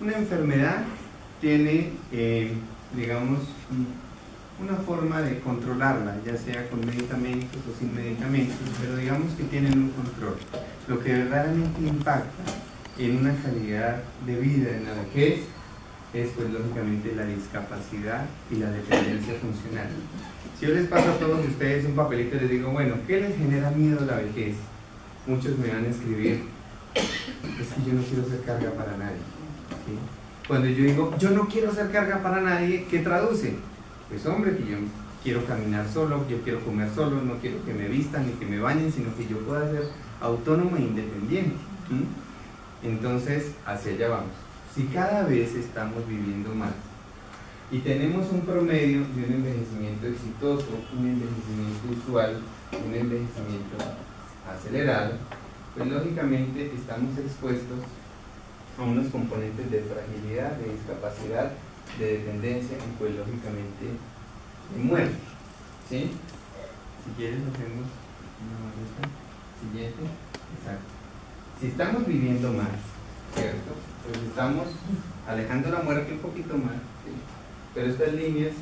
Una enfermedad tiene, digamos, una forma de controlarla, ya sea con medicamentos o sin medicamentos, pero digamos que tienen un control. Lo que verdaderamente impacta en una calidad de vida en la vejez es, pues, lógicamente la discapacidad y la dependencia funcional. Si yo les paso a todos ustedes un papelito y les digo, bueno, ¿qué les genera miedo a la vejez? Muchos me van a escribir, es que yo no quiero ser carga para nadie, ¿sí? Cuando yo digo, yo no quiero ser carga para nadie, ¿qué traduce? Pues hombre, que yo quiero caminar solo, yo quiero comer solo, no quiero que me vistan ni que me bañen, sino que yo pueda ser autónomo e independiente, ¿sí? Entonces, hacia allá vamos. Si cada vez estamos viviendo más y tenemos un promedio de un envejecimiento exitoso, un envejecimiento usual, un envejecimiento acelerado, pues lógicamente estamos expuestos a unos componentes de fragilidad, de discapacidad, de dependencia y pues lógicamente de muerte, ¿sí? Si quieres hacemos una más. Siguiente. Exacto. Si estamos viviendo más, ¿cierto? Pues estamos alejando la muerte un poquito más, ¿sí? Pero estas líneas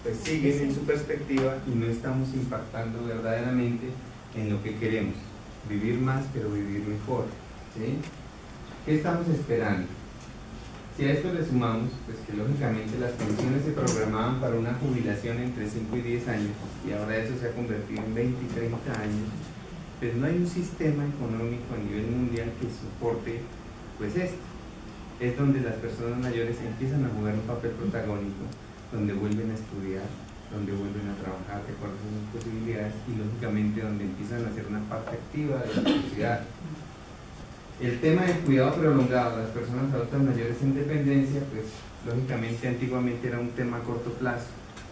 pues siguen en su perspectiva y no estamos impactando verdaderamente en lo que queremos, vivir más pero vivir mejor, ¿sí? ¿Qué estamos esperando? Si a esto le sumamos, pues que lógicamente las pensiones se programaban para una jubilación entre 5 y 10 años y ahora eso se ha convertido en 20 y 30 años, pues no hay un sistema económico a nivel mundial que soporte pues esto. Es donde las personas mayores empiezan a jugar un papel protagónico, donde vuelven a estudiar, donde vuelven a trabajar de acuerdo a sus posibilidades y lógicamente donde empiezan a ser una parte activa de la sociedad. El tema del cuidado prolongado de las personas adultas mayores en dependencia, pues lógicamente antiguamente era un tema a corto plazo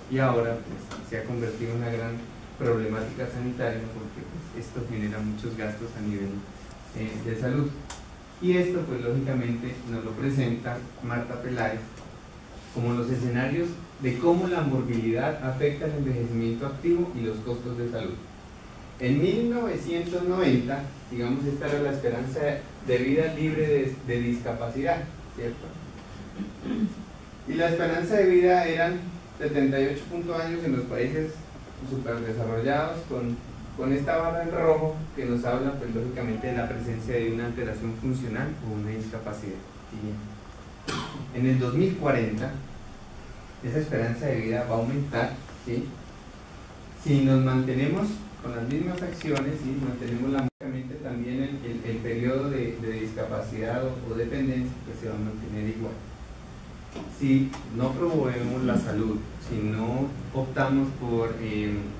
y ahora pues se ha convertido en una gran problemática sanitaria porque pues, esto genera muchos gastos a nivel de salud. Y esto pues lógicamente nos lo presenta Marta Peláez como los escenarios de cómo la morbilidad afecta el envejecimiento activo y los costos de salud. En 1990, digamos, esta era la esperanza de vida libre de discapacidad, ¿cierto? Y la esperanza de vida eran 78 años en los países superdesarrollados, con esta barra en rojo que nos habla, pues lógicamente, de la presencia de una alteración funcional o una discapacidad. Y en el 2040, esa esperanza de vida va a aumentar, ¿sí? Si nos mantenemos con las mismas acciones y mantenemos lógicamente también el periodo de discapacidad o dependencia, que se va a mantener igual. Si no promovemos la salud, si no optamos por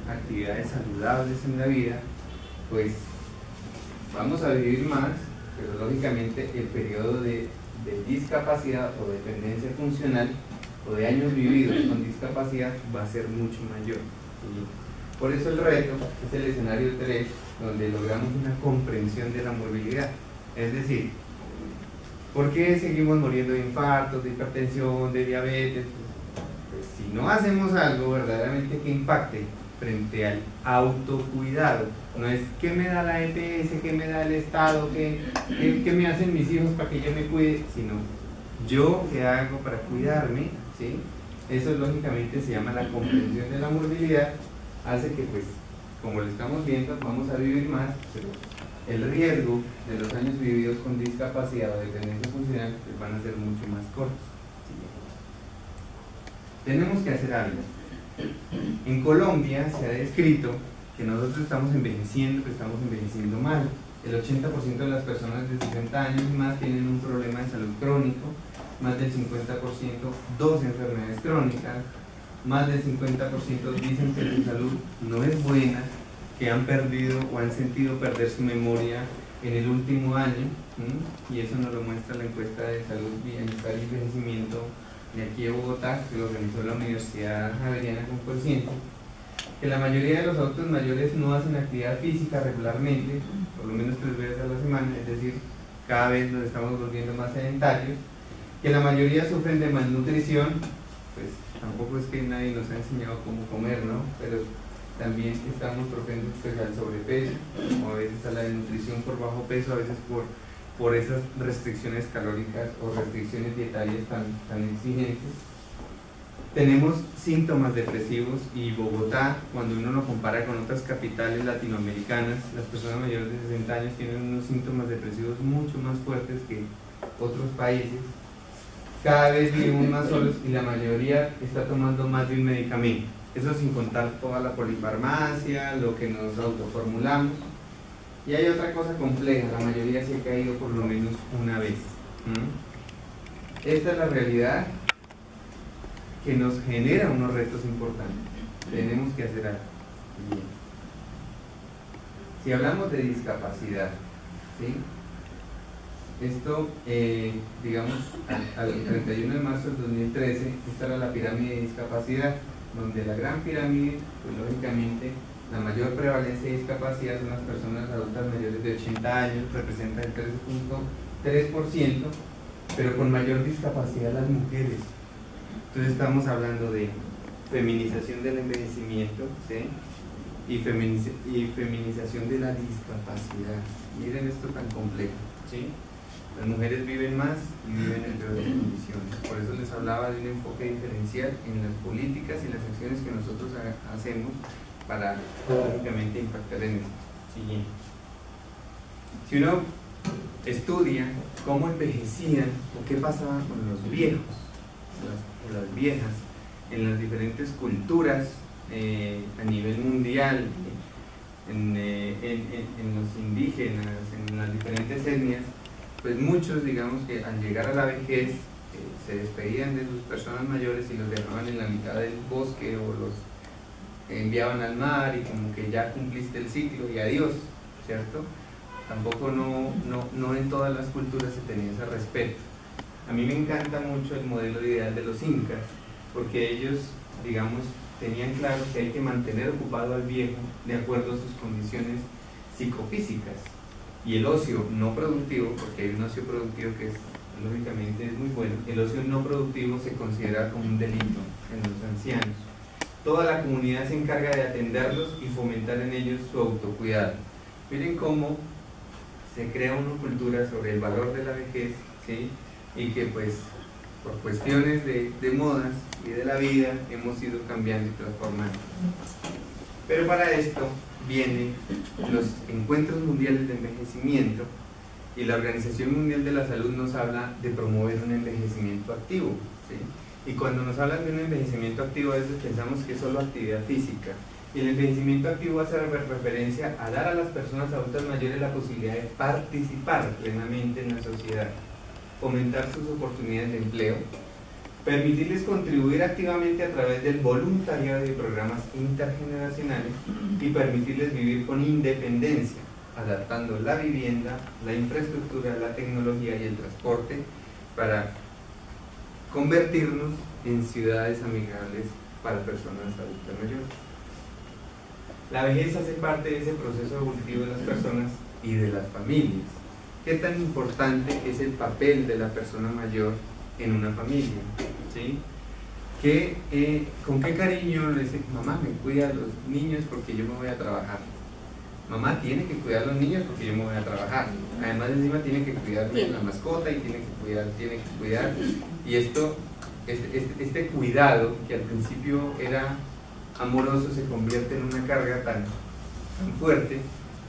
actividades saludables en la vida, pues vamos a vivir más, pero lógicamente el periodo de discapacidad o dependencia funcional o de años vividos con discapacidad va a ser mucho mayor. Por eso el reto es el escenario 3, donde logramos una comprensión de la morbilidad. Es decir, ¿por qué seguimos muriendo de infartos, de hipertensión, de diabetes? Pues si no hacemos algo verdaderamente que impacte frente al autocuidado, no es qué me da la EPS, qué me da el Estado, qué me hacen mis hijos para que yo me cuide, sino yo qué hago para cuidarme, ¿sí? Eso lógicamente se llama la comprensión de la morbilidad, hace que pues, como lo estamos viendo, vamos a vivir más, pero el riesgo de los años vividos con discapacidad o dependencia funcional pues van a ser mucho más cortos. Tenemos que hacer algo. En Colombia se ha descrito que nosotros estamos envejeciendo, que estamos envejeciendo mal. El 80% de las personas de 60 años y más tienen un problema de salud crónico, más del 50% dos enfermedades crónicas, más del 50% dicen que su salud no es buena, que han perdido o han sentido perder su memoria en el último año, y eso nos lo muestra la encuesta de salud, bienestar y envejecimiento de aquí de Bogotá, que lo organizó la Universidad Javeriana con Conciencia, que la mayoría de los adultos mayores no hacen actividad física regularmente, por lo menos 3 veces a la semana, es decir, cada vez nos estamos volviendo más sedentarios, que la mayoría sufren de malnutrición, pues tampoco es que nadie nos ha enseñado cómo comer, ¿no? Pero también estamos propensos pues, al sobrepeso, o a veces a la desnutrición por bajo peso, a veces por por esas restricciones calóricas o restricciones dietarias tan exigentes. Tenemos síntomas depresivos, y Bogotá, cuando uno lo compara con otras capitales latinoamericanas, las personas mayores de 60 años tienen unos síntomas depresivos mucho más fuertes que otros países. Cada vez vivimos más solos y la mayoría está tomando más de un medicamento. Eso sin contar toda la polifarmacia, lo que nos autoformulamos. Y hay otra cosa compleja, la mayoría se ha caído por lo menos una vez. Esta es la realidad que nos genera unos retos importantes. Tenemos que hacer algo. Bien. Si hablamos de discapacidad, ¿sí? Esto, digamos, al 31 de marzo del 2013, esta era la pirámide de discapacidad, donde la gran pirámide, pues lógicamente, la mayor prevalencia de discapacidad son las personas adultas mayores de 80 años, representa el 13.3%, pero con mayor discapacidad las mujeres. Entonces estamos hablando de feminización del envejecimiento, ¿sí? y feminización de la discapacidad. Miren esto tan complejo, ¿sí? Las mujeres viven más y viven en peores condiciones. Por eso les hablaba de un enfoque diferencial en las políticas y las acciones que nosotros hacemos para, lógicamente, impactar en esto. Siguiente. Si uno estudia cómo envejecían o qué pasaba con los viejos o las viejas en las diferentes culturas a nivel mundial, en los indígenas, en las diferentes etnias, pues muchos, digamos, que al llegar a la vejez se despedían de sus personas mayores y los dejaban en la mitad del bosque o los enviaban al mar y como que ya cumpliste el ciclo y adiós, ¿cierto? Tampoco no en todas las culturas se tenía ese respeto. A mí me encanta mucho el modelo ideal de los incas, porque ellos, digamos, tenían claro que hay que mantener ocupado al viejo de acuerdo a sus condiciones psicofísicas. Y el ocio no productivo, porque hay un ocio productivo que lógicamente es muy bueno, el ocio no productivo se considera como un delito en los ancianos. Toda la comunidad se encarga de atenderlos y fomentar en ellos su autocuidado. Miren cómo se crea una cultura sobre el valor de la vejez, ¿sí? Y que pues por cuestiones de modas y de la vida hemos ido cambiando y transformando. Pero para esto vienen los encuentros mundiales de envejecimiento, y la Organización Mundial de la Salud nos habla de promover un envejecimiento activo, ¿sí? Y cuando nos hablan de un envejecimiento activo, a veces pensamos que es solo actividad física, y el envejecimiento activo hace referencia a dar a las personas adultas mayores la posibilidad de participar plenamente en la sociedad, fomentar sus oportunidades de empleo, permitirles contribuir activamente a través del voluntariado y programas intergeneracionales, y permitirles vivir con independencia, adaptando la vivienda, la infraestructura, la tecnología y el transporte para convertirnos en ciudades amigables para personas adultas mayores. La vejez hace parte de ese proceso evolutivo de las personas y de las familias. ¿Qué tan importante es el papel de la persona mayor en una familia? ¿Sí? ¿Con qué cariño le dice, mamá me cuida a los niños porque yo me voy a trabajar? Mamá tiene que cuidar a los niños porque yo me voy a trabajar. Además, encima tiene que cuidar de la mascota y tiene que cuidar. Y este cuidado, que al principio era amoroso, se convierte en una carga tan fuerte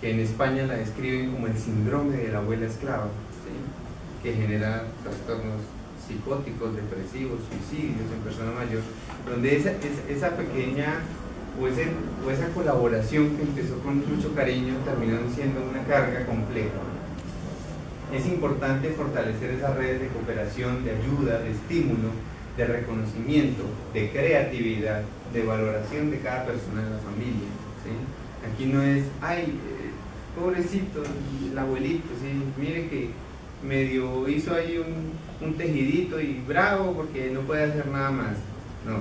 que en España la describen como el síndrome de la abuela esclava, ¿sí? Que genera trastornos psicóticos, depresivos, suicidios en persona mayor, donde esa pequeña o esa colaboración que empezó con mucho cariño terminó siendo una carga compleja. Es importante fortalecer esas redes de cooperación, de ayuda, de estímulo, de reconocimiento, de creatividad, de valoración de cada persona de la familia, ¿sí? Aquí no es, ay, pobrecito, el abuelito, ¿sí? Mire que medio hizo ahí un tejidito y bravo porque no puede hacer nada más. No,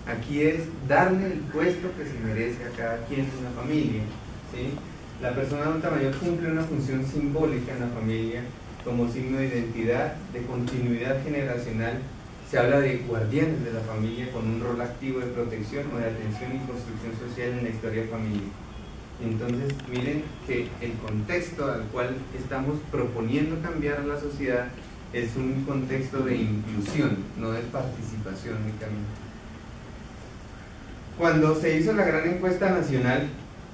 aquí es darle el puesto que se merece a cada quien en la familia, ¿sí? La persona adulta mayor cumple una función simbólica en la familia como signo de identidad, de continuidad generacional. Se habla de guardianes de la familia con un rol activo de protección o de atención y construcción social en la historia familiar. Entonces, miren que el contexto al cual estamos proponiendo cambiar a la sociedad es un contexto de inclusión, no de participación únicamente. Cuando se hizo la gran encuesta nacional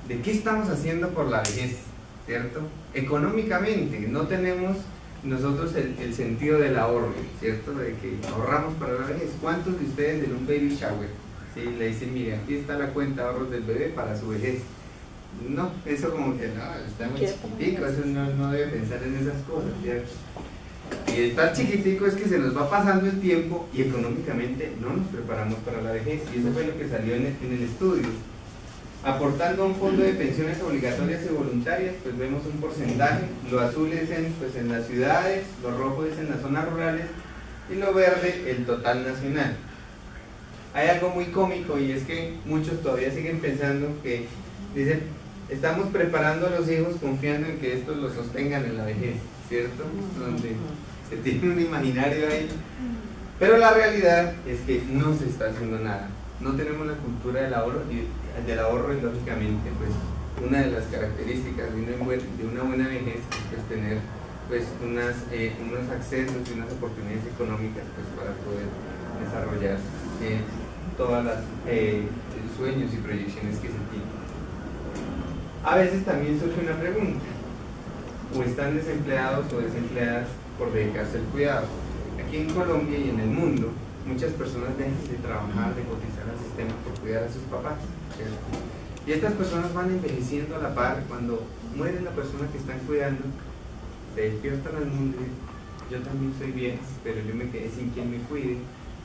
de qué estamos haciendo por la vejez, ¿cierto? Económicamente, no tenemos nosotros el sentido del ahorro, ¿cierto? De que ahorramos para la vejez. ¿Cuántos de ustedes en un baby shower, ¿sí? Le dicen, mire, aquí está la cuenta de ahorros del bebé para su vejez? No, eso como que no, está muy chiquitico, eso no debe pensar en esas cosas, ¿cierto? Y estar chiquitico es que se nos va pasando el tiempo y económicamente no nos preparamos para la vejez, y eso fue lo que salió en el estudio. Aportando a un fondo de pensiones obligatorias y voluntarias, pues vemos un porcentaje. Lo azul es en las ciudades, lo rojo es en las zonas rurales y lo verde el total nacional. Hay algo muy cómico, y es que muchos todavía siguen pensando que dicen, estamos preparando a los hijos confiando en que estos los sostengan en la vejez, ¿cierto? Donde se tiene un imaginario ahí, pero la realidad es que no se está haciendo nada. No tenemos la cultura del ahorro y lógicamente pues una de las características de una buena vejez es pues, tener pues unos accesos y unas oportunidades económicas pues para poder desarrollar todas las sueños y proyecciones que se tienen. A veces también surge una pregunta: o están desempleados o desempleadas por dedicarse al cuidado. Aquí en Colombia y en el mundo, muchas personas dejan de trabajar, de cotizar al sistema por cuidar a sus papás, ¿cierto? Y estas personas van envejeciendo a la par. Cuando muere la persona que están cuidando, se despiertan al mundo y yo también soy viejo, pero yo me quedé sin quien me cuide,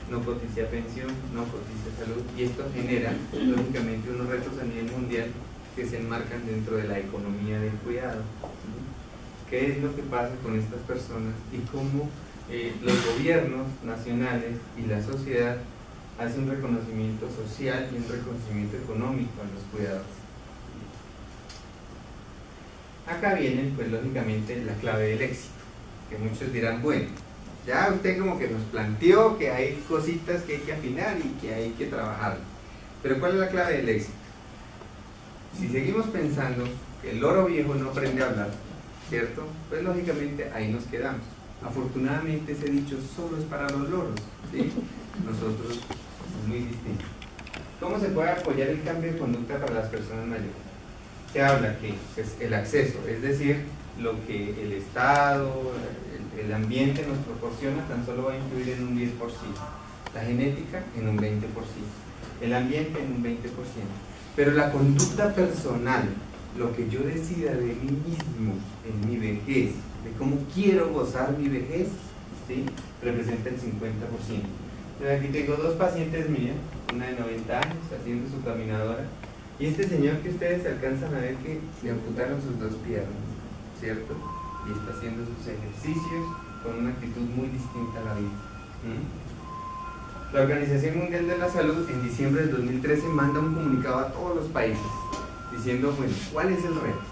no coticé a pensión, no coticé a salud, y esto genera lógicamente unos retos a nivel mundial que se enmarcan dentro de la economía del cuidado. ¿Qué es lo que pasa con estas personas y cómo los gobiernos nacionales y la sociedad hacen un reconocimiento social y un reconocimiento económico a los cuidados? Acá viene pues lógicamente la clave del éxito, que muchos dirán, bueno, ya usted como que nos planteó que hay cositas que hay que afinar y que hay que trabajar, pero ¿cuál es la clave del éxito? Si seguimos pensando que el loro viejo no aprende a hablar, ¿cierto? Pues lógicamente ahí nos quedamos. Afortunadamente ese dicho solo es para los loros, ¿sí? Nosotros somos muy distintos. ¿Cómo se puede apoyar el cambio de conducta para las personas mayores? Se habla que pues, el acceso, es decir, lo que el Estado, el ambiente nos proporciona, tan solo va a influir en un 10%, la genética en un 20%, el ambiente en un 20%. Pero la conducta personal, lo que yo decida de mí mismo en mi vejez, de cómo quiero gozar mi vejez, ¿sí? Representa el 50%. Entonces aquí tengo dos pacientes mías, una de 90 años haciendo su caminadora, y este señor que ustedes alcanzan a ver que le amputaron sus dos piernas, ¿cierto? Y está haciendo sus ejercicios con una actitud muy distinta a la vida. La Organización Mundial de la Salud en diciembre del 2013 manda un comunicado a todos los países diciendo, bueno, ¿cuál es el reto?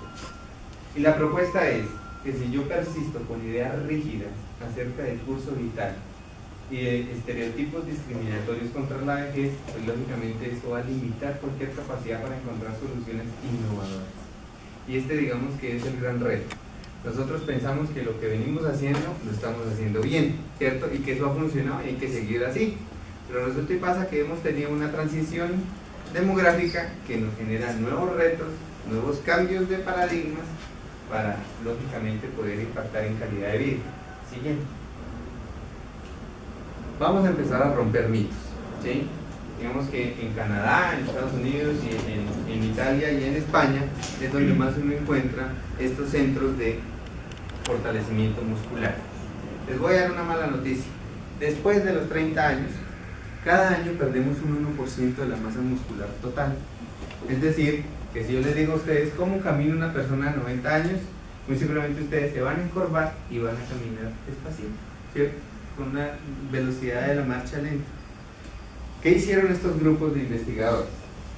Y la propuesta es que si yo persisto con ideas rígidas acerca del curso vital y de estereotipos discriminatorios contra la vejez, pues lógicamente eso va a limitar cualquier capacidad para encontrar soluciones innovadoras. Y digamos que es el gran reto. Nosotros pensamos que lo que venimos haciendo lo estamos haciendo bien, ¿cierto? Y que eso ha funcionado y hay que seguir así. Pero resulta y pasa que hemos tenido una transición demográfica que nos genera nuevos retos, nuevos cambios de paradigmas para, lógicamente, poder impactar en calidad de vida. Siguiente. Vamos a empezar a romper mitos, ¿sí? Digamos que en Canadá, en Estados Unidos y en Italia y en España es donde más uno encuentra estos centros de fortalecimiento muscular. Les voy a dar una mala noticia. Después de los 30 años, cada año perdemos un 1% de la masa muscular total. Es decir, que si yo les digo a ustedes cómo camina una persona de 90 años, muy seguramente ustedes se van a encorvar y van a caminar despacito, ¿cierto? Con una velocidad de la marcha lenta. ¿Qué hicieron estos grupos de investigadores?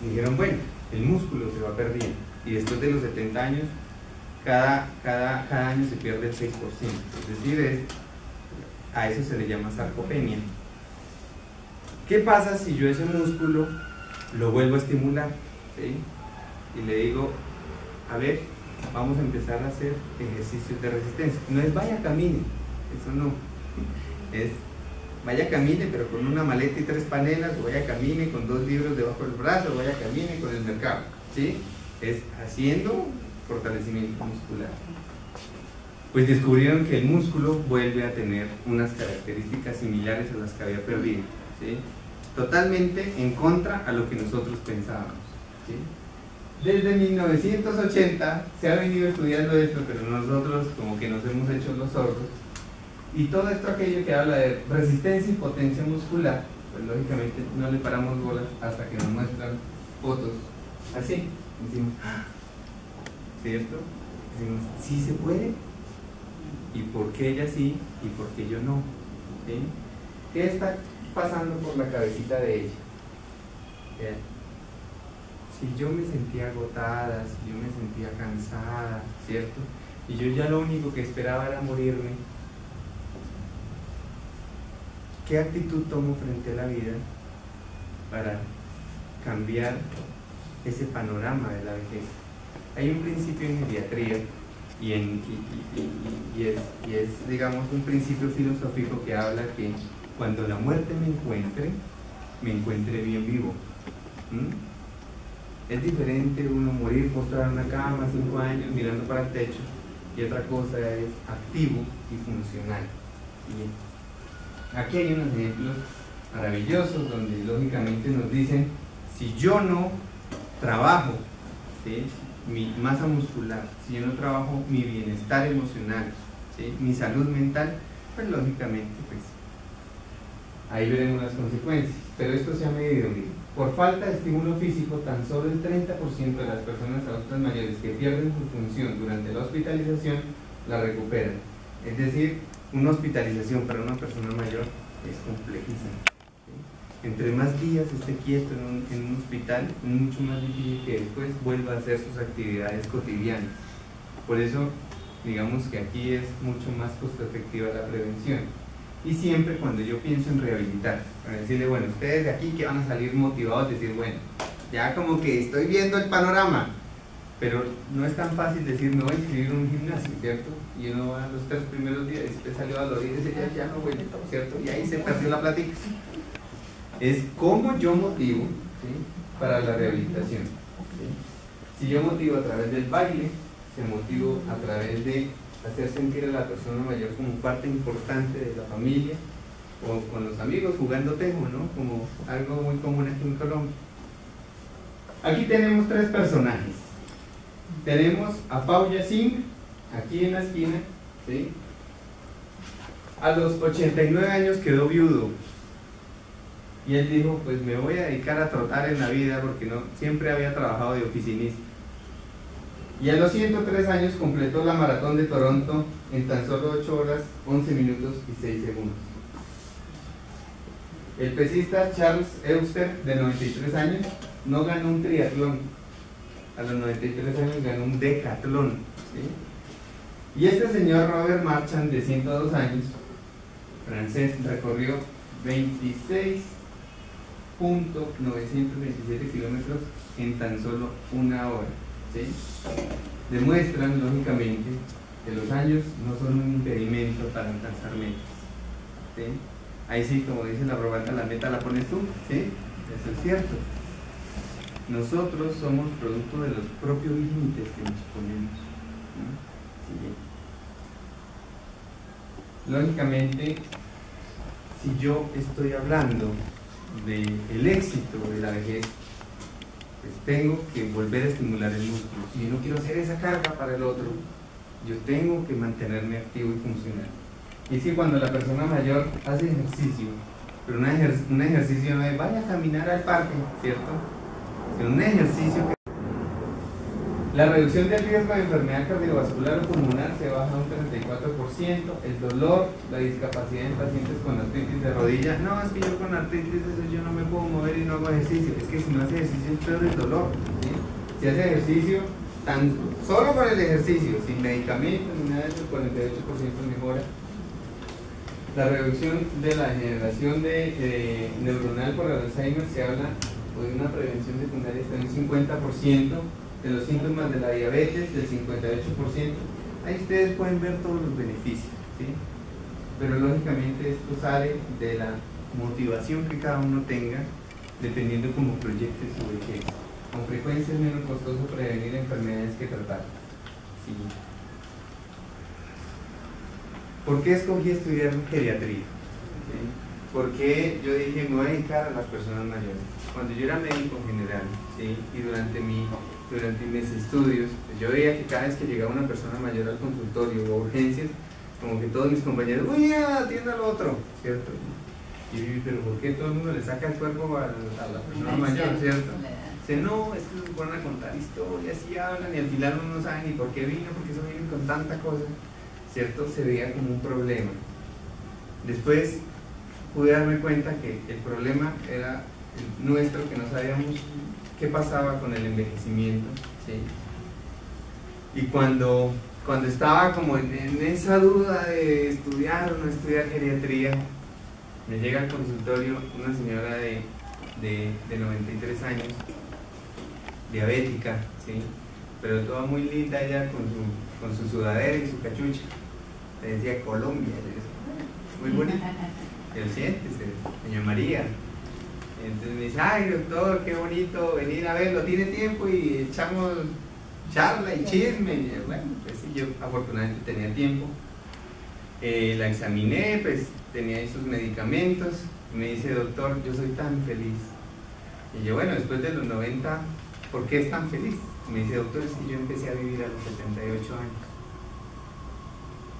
Dijeron, bueno, el músculo se va perdiendo y después de los 70 años, cada año se pierde el 6%. Es decir, a eso se le llama sarcopenia. ¿Qué pasa si yo ese músculo lo vuelvo a estimular? ¿Sí? Y le digo, a ver, vamos a empezar a hacer ejercicios de resistencia. No es vaya camine, eso no, es vaya camine pero con una maleta y 3 panelas, o vaya camine con 2 libros debajo del brazo, o vaya camine con el mercado, ¿sí? Es haciendo fortalecimiento muscular. Pues descubrieron que el músculo vuelve a tener unas características similares a las que había perdido, ¿sí? Totalmente en contra a lo que nosotros pensábamos, ¿sí? Desde 1980 se ha venido estudiando esto, pero nosotros como que nos hemos hecho los sordos, y todo esto aquello que habla de resistencia y potencia muscular, pues lógicamente no le paramos bolas hasta que nos muestran fotos así. Decimos, ¿cierto? Decimos, sí se puede, y por qué ella sí y por qué yo no, ¿sí? ¿Qué está pasando por la cabecita de ella? Si yo me sentía agotada, si yo me sentía cansada, ¿cierto? Y yo ya lo único que esperaba era morirme, ¿qué actitud tomo frente a la vida para cambiar ese panorama de la vejez? Hay un principio en geriatría y es, digamos, un principio filosófico que habla que cuando la muerte me encuentre bien vivo. Es diferente uno morir postrado en una cama 5 años mirando para el techo, y otra cosa es activo y funcional. Y aquí hay unos ejemplos maravillosos donde lógicamente nos dicen, si yo no trabajo, ¿sí?, mi masa muscular, si yo no trabajo mi bienestar emocional, ¿sí?, mi salud mental, pues lógicamente pues ahí veremos las consecuencias. Pero esto se ha medido, por falta de estímulo físico, tan solo el 30% de las personas adultas mayores que pierden su función durante la hospitalización la recuperan. Es decir, una hospitalización para una persona mayor es complejísima, ¿sí? Entre más días esté quieto en un hospital, es mucho más difícil que después vuelva a hacer sus actividades cotidianas. Por eso, digamos que aquí es mucho más costo efectiva la prevención. Y siempre cuando yo pienso en rehabilitar, para decirle, bueno, ustedes de aquí que van a salir motivados, decir, bueno, ya como que estoy viendo el panorama, pero no es tan fácil decir, me voy a inscribir en un gimnasio, ¿cierto? Y uno va los 3 primeros días, después salió a dolor y dice, ya no vuelve, ¿cierto? Y ahí se perdió la plática. Es cómo yo motivo, ¿sí?, para la rehabilitación, ¿sí? Si yo motivo a través del baile, se motivo a través de hacer sentir a la persona mayor como parte importante de la familia, o con los amigos jugando tejo, ¿no? Como algo muy común aquí en Colombia. Aquí tenemos 3 personajes. Tenemos a Pau Yassin, aquí en la esquina, ¿sí? A los 89 años quedó viudo. Y él dijo, pues me voy a dedicar a trotar en la vida porque no, siempre había trabajado de oficinista. Y a los 103 años completó la maratón de Toronto en tan solo 8 horas, 11 minutos y 6 segundos. El pesista Charles Euster, de 93 años, no ganó un triatlón. A los 93 años ganó un decatlón, ¿sí? Y este señor Robert Marchand, de 102 años, francés, recorrió 26.927 kilómetros en tan solo 1 hora, ¿sí? Demuestran lógicamente que los años no son un impedimento para alcanzar metas, ¿sí? Ahí sí, como dice la propaganda, la meta la pones tú, ¿sí? Eso es cierto. Nosotros somos producto de los propios límites que nos ponemos, ¿no? Sí. Lógicamente, si yo estoy hablando del éxito de la vejez, pues tengo que volver a estimular el músculo. Si no quiero hacer esa carga para el otro, yo tengo que mantenerme activo y funcional. Y es que cuando la persona mayor hace ejercicio, pero un ejercicio no es vaya a caminar al parque, ¿cierto? Sino un ejercicio que... La reducción del riesgo de enfermedad cardiovascular o pulmonar se baja un 34%, el dolor, la discapacidad en pacientes con artritis de rodilla. No, es que yo con artritis eso yo no me puedo mover y no hago ejercicio. Es que si no hace ejercicio es peor el dolor, ¿sí? Si hace ejercicio, tan solo con el ejercicio, sin medicamentos ni nada de eso, el 48% mejora. La reducción de la degeneración neuronal por Alzheimer se habla de una prevención secundaria está en un 50%. de los síntomas de la diabetes, del 58%. Ahí ustedes pueden ver todos los beneficios, ¿sí? Pero lógicamente esto sale de la motivación que cada uno tenga, dependiendo cómo proyecte su vejez. Con frecuencia es menos costoso prevenir enfermedades que tratarlas. ¿Sí? ¿Por qué escogí estudiar geriatría? ¿Sí? Porque yo dije, me voy a dedicar a las personas mayores. Cuando yo era médico en general, ¿sí? Y durante mis estudios, pues yo veía que cada vez que llegaba una persona mayor al consultorio o urgencias, como que todos mis compañeros, uy, atienda al otro, ¿cierto? Y yo, pero ¿por qué todo el mundo le saca el cuerpo a la persona mayor, ¿cierto? Dice, no, es que se ponen a contar historias y hablan y al final uno no sabe ni por qué vino, porque eso viene con tanta cosa, ¿cierto? Se veía como un problema. Después pude darme cuenta que el problema era nuestro, que no sabíamos qué pasaba con el envejecimiento, ¿sí? Y cuando estaba como en esa duda de estudiar o no estudiar geriatría, me llega al consultorio una señora de 93 años, diabética, ¿sí? Pero toda muy linda ella con su sudadera y su cachucha. Le decía Colombia, muy bonita. Yo, siéntese, doña María. Entonces me dice, ay doctor, qué bonito venir a verlo, tiene tiempo y echamos charla y chisme. Y bueno, pues sí, yo afortunadamente tenía tiempo. La examiné, pues tenía ahí sus medicamentos. Me dice, doctor, yo soy tan feliz. Y yo, bueno, después de los 90, ¿por qué es tan feliz? Me dice, doctor, es que yo empecé a vivir a los 78 años.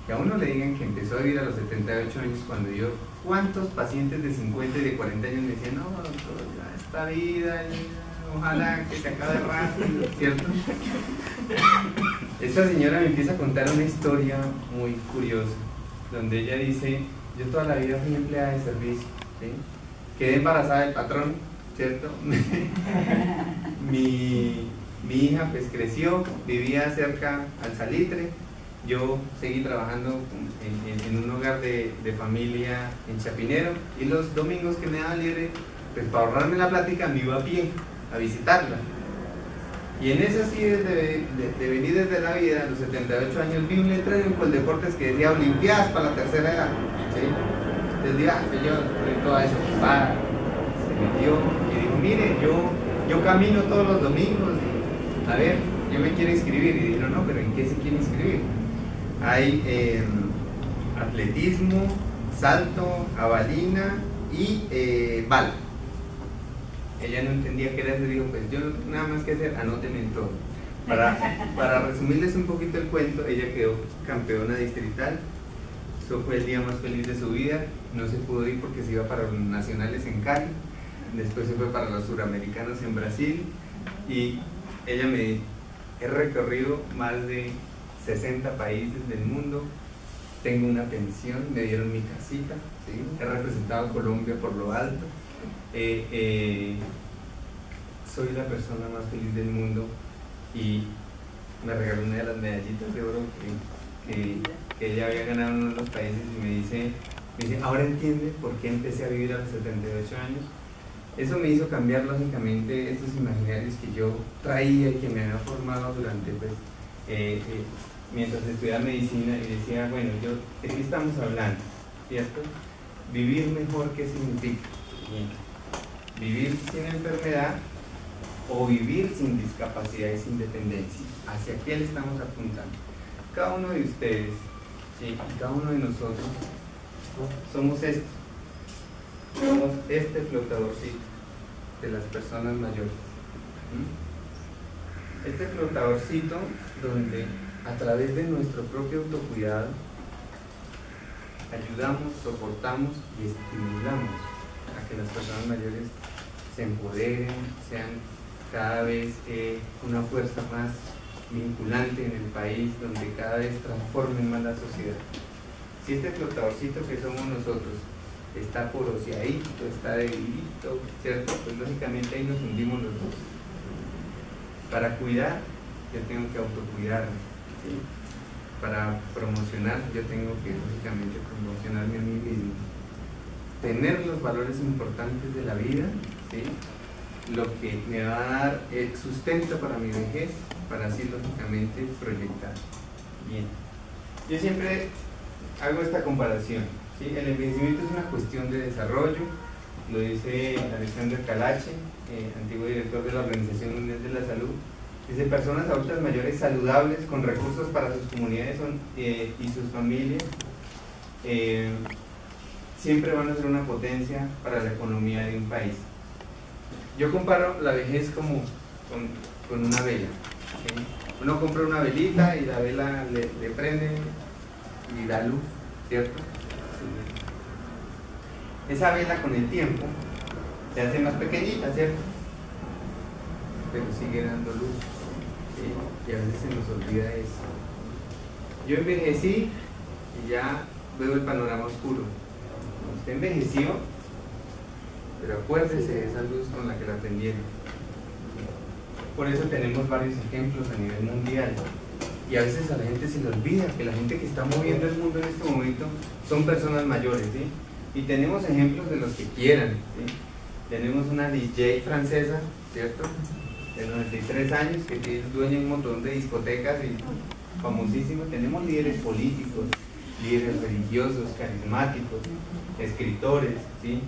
Que a uno le digan que empezó a vivir a los 78 años cuando yo, ¿cuántos pacientes de 50 y de 40 años me decían, no, doctor, ya esta vida, ya, ojalá que se acabe rápido, ¿cierto? Esta señora me empieza a contar una historia muy curiosa, donde ella dice, yo toda la vida fui empleada de servicio, ¿sí? Quedé embarazada del patrón, ¿cierto? mi hija pues creció, vivía cerca al Salitre. Yo seguí trabajando en un hogar de familia en Chapinero, y los domingos que me daba libre, pues para ahorrarme la plática me iba a pie a visitarla. Y en eso sí, de venir desde la vida, a los 78 años, vi un letrero en Coldeportes que decía Olimpiadas para la tercera edad, ¿sí? Entonces dije, yo estoy toda desocupada. Se metió y dijo, mire, yo camino todos los domingos, y, a ver, yo me quiero inscribir. Y dijeron, no, pero ¿en qué se quiere inscribir? Hay atletismo, salto, jabalina y bala. Ella no entendía qué era eso y dijo, pues yo nada más que hacer, anótenme en todo. Para resumirles un poquito el cuento, ella quedó campeona distrital. Eso fue el día más feliz de su vida. No se pudo ir porque se iba para los nacionales en Cali, después se fue para los suramericanos en Brasil, y ella he recorrido más de 60 países del mundo, tengo una pensión, me dieron mi casita, ¿sí? He representado a Colombia por lo alto, soy la persona más feliz del mundo, y me regaló una de las medallitas de oro que ella había ganado en uno de los países, y me dice, ahora entiende por qué empecé a vivir a los 78 años. Eso me hizo cambiar lógicamente esos imaginarios que yo traía y que me había formado durante, pues, mientras estudiaba medicina, y decía, bueno, ¿de qué estamos hablando? ¿Cierto? Vivir mejor, ¿qué significa? Vivir sin enfermedad o vivir sin discapacidad y sin dependencia. ¿Hacia qué le estamos apuntando? Cada uno de ustedes, ¿sí? Y cada uno de nosotros somos estos. Somos este flotadorcito de las personas mayores. Este flotadorcito donde a través de nuestro propio autocuidado ayudamos, soportamos y estimulamos a que las personas mayores se empoderen, sean cada vez una fuerza más vinculante en el país, donde cada vez transformen más la sociedad. Si este flotadorcito que somos nosotros está poroseadito, está debilito, ¿cierto? Pues lógicamente ahí nos hundimos los dos. Para cuidar, yo tengo que autocuidarme, ¿sí? Para promocionar, yo tengo que lógicamente promocionarme a mí mismo. Tener los valores importantes de la vida, ¿sí? lo que me va a dar el sustento para mi vejez, para así lógicamente proyectar. Bien, yo siempre hago esta comparación, ¿sí? El envejecimiento es una cuestión de desarrollo, lo dice Alexander Kalache, antiguo director de la Organización Mundial de la Salud. Dice: personas adultas mayores saludables con recursos para sus comunidades y sus familias siempre van a ser una potencia para la economía de un país. Yo comparo la vejez como con una vela, ¿sí? Uno compra una velita y la vela le prende y da luz, ¿cierto? Esa vela con el tiempo se hace más pequeñita, ¿cierto? Pero sigue dando luz, ¿sí? Y a veces se nos olvida eso. Yo envejecí y ya veo el panorama oscuro. Usted envejeció, pero acuérdese de esa luz con la que la prendieron. Por eso tenemos varios ejemplos a nivel mundial. Y a veces a la gente se le olvida que la gente que está moviendo el mundo en este momento son personas mayores, ¿sí? Y tenemos ejemplos de los que quieran, ¿sí? Tenemos una DJ francesa, ¿cierto?, de 93 años, que es dueña de un montón de discotecas y famosísimo. Tenemos líderes políticos, líderes religiosos, carismáticos, escritores, ¿sí?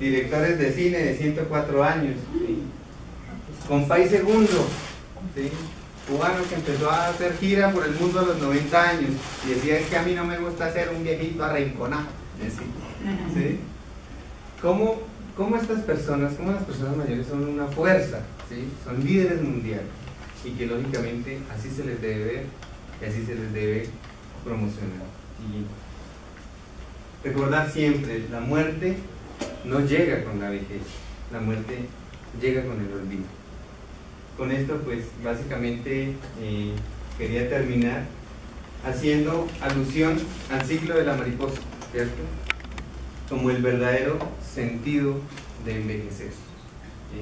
Directores de cine de 104 años, ¿sí? Compay Segundo, ¿sí? Cubano, que empezó a hacer gira por el mundo a los 90 años y decía: es que a mí no me gusta ser un viejito arrinconado, ¿sí? ¿Cómo estas personas, cómo las personas mayores son una fuerza, ¿sí? Son líderes mundiales, y que lógicamente así se les debe ver y así se les debe promocionar. Y recordar siempre: la muerte no llega con la vejez, la muerte llega con el olvido. Con esto pues básicamente quería terminar haciendo alusión al ciclo de la mariposa, ¿cierto?, como el verdadero sentido de envejecer, ¿sí?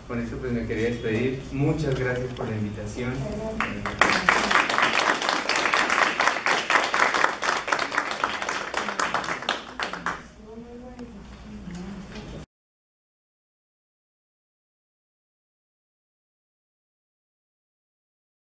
Con esto pues me quería despedir. Muchas gracias por la invitación.